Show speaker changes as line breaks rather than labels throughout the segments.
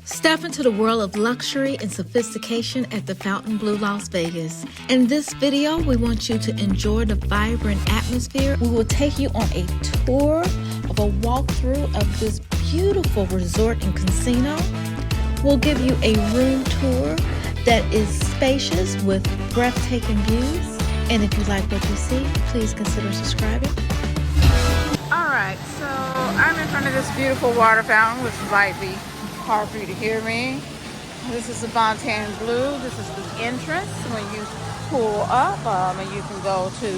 Step into the world of luxury and sophistication at the Fontainebleau Las Vegas. In this video, we want you to enjoy the vibrant atmosphere. We will take you on a tour of a walkthrough of this beautiful resort and casino. We'll give you a room tour that is spacious with breathtaking views. And if you like what you see, please consider subscribing. Alright, so I'm in front of this beautiful water fountain, which might be hard for you to hear me. This is the Fontainebleau. This is the entrance when you pull up, and you can go to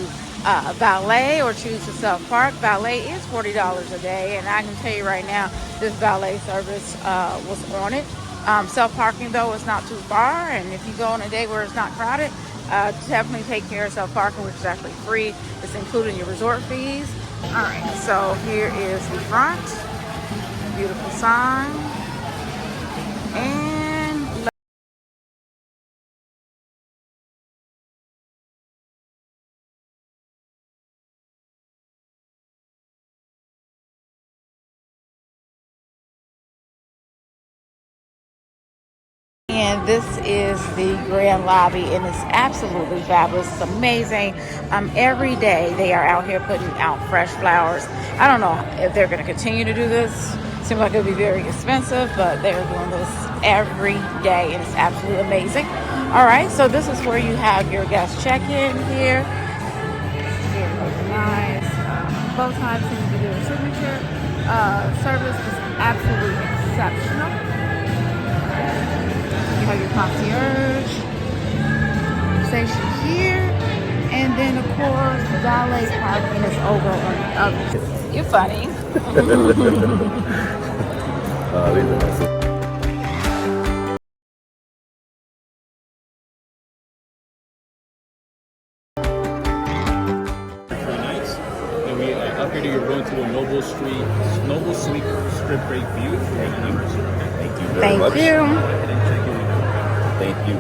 valet or choose to self-park. Valet is $40 a day, and I can tell you right now, this valet service was on it. Self-parking though is not too far, and if you go on a day where it's not crowded, definitely take care of self-parking, which is actually free. It's included in your resort fees. All right, so here is the front. Beautiful sign. And this is the grand lobby, and it's absolutely fabulous. It's amazing. Every day they are out here putting out fresh flowers. I don't know if they're going to continue to do this. Seems like it would be very expensive, but they're doing this every day, and it's absolutely amazing. All right, so this is where you have your guest check-in here. Very nice. Both times seem to do a signature. Service is absolutely exceptional. You have your concierge station here, and then of course the valet parking is over on the other. You're funny.
And we upgraded your room to a Noble Suite strip rate view for your members. Thank you very much. Thank you.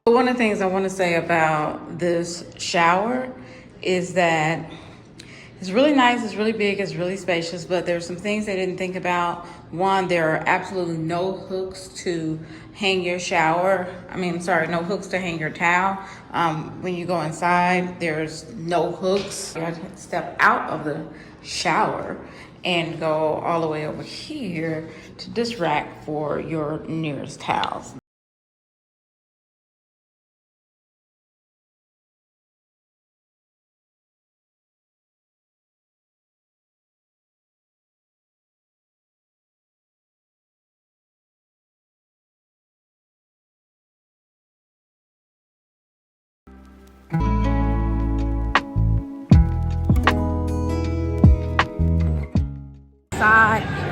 One of the things I want to say about this shower is that it's really nice, it's really big, it's really spacious, but there's some things they didn't think about. One, there are absolutely no hooks to hang your no hooks to hang your towel. When you go inside, there's no hooks. You have to step out of the shower and go all the way over here to this rack for your nearest towels.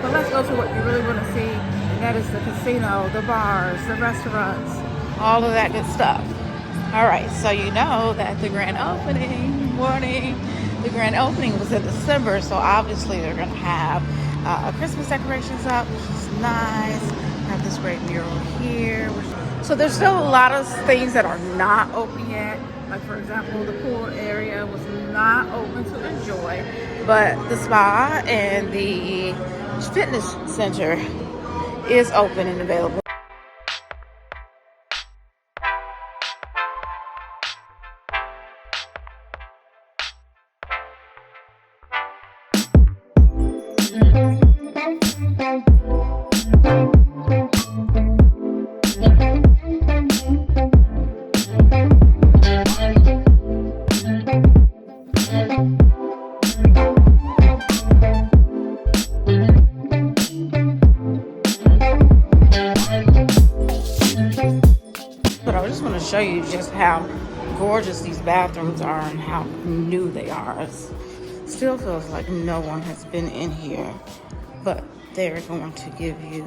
But let's go to what you really want to see, and that is the casino, the bars, the restaurants, all of that good stuff. All right, so you know that the grand opening was in December, so obviously they're going to have Christmas decorations up, which is nice. We have this great mural here. So there's still a lot of things that are not open yet. Like for example, the pool area was not open to enjoy, but the spa and the fitness center is open and available. But I just want to show you just how gorgeous these bathrooms are and how new they are. It still feels like no one has been in here, but they're going to give you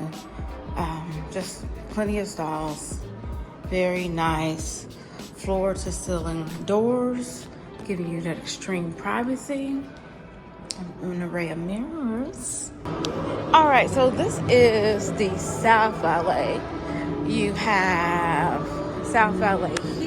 just plenty of stalls. Very nice floor to ceiling doors, giving you that extreme privacy. An array of mirrors. All right, so this is the South Valley. You have South Valley here.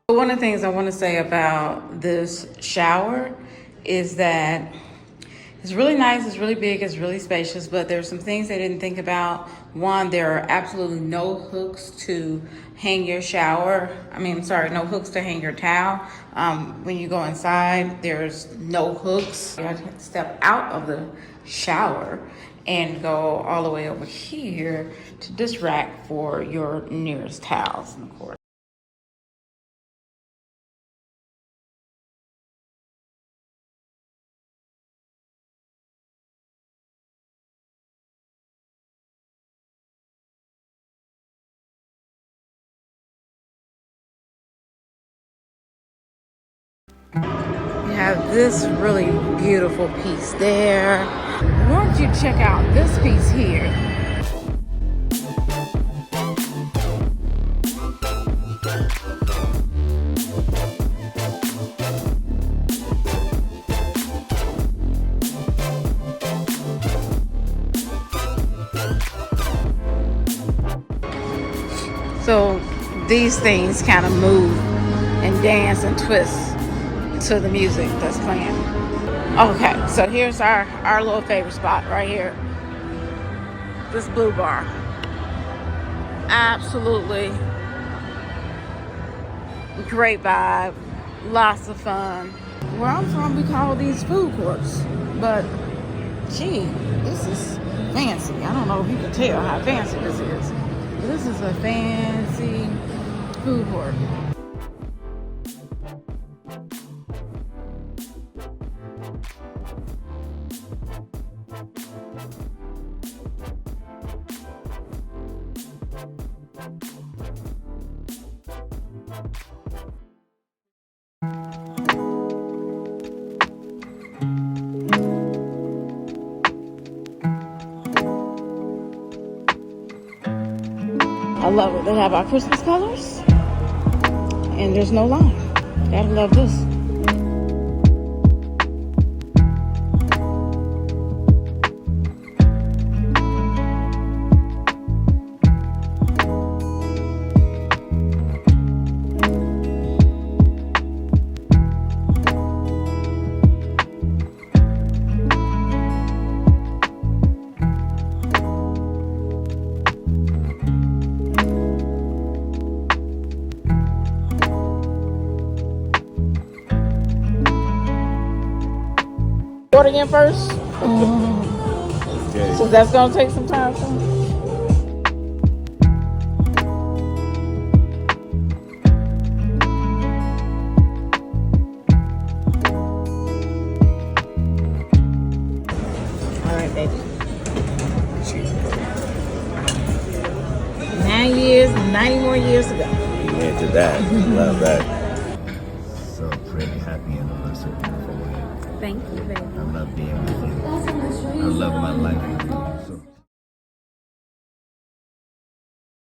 One of the things I want to say about this shower is that it's really nice, it's really big, it's really spacious, but there's some things they didn't think about. One, there are absolutely no hooks to hang your no hooks to hang your towel. When you go inside, there's no hooks. You have to step out of the shower and go all the way over here to this rack for your nearest towels, and of course. You have this really beautiful piece there. Why don't you check out this piece here? So these things kind of move and dance and twist to the music that's playing. Okay, so here's our little favorite spot right here. This Blue Bar. Absolutely great vibe, lots of fun. Where I'm from, we call these food courts, but gee, this is fancy. I don't know if you can tell how fancy this is. This is a fancy food court. I love it. They have our Christmas colors, and there's no line. Gotta love this.
accordion first.
Okay.
So that's gonna take some time for me. All right, baby. 9 years, 90 more years ago.
Amen to that. Love that. So pretty. Happy anniversary for you.
Thank you, baby.
I love being with you. I love my life with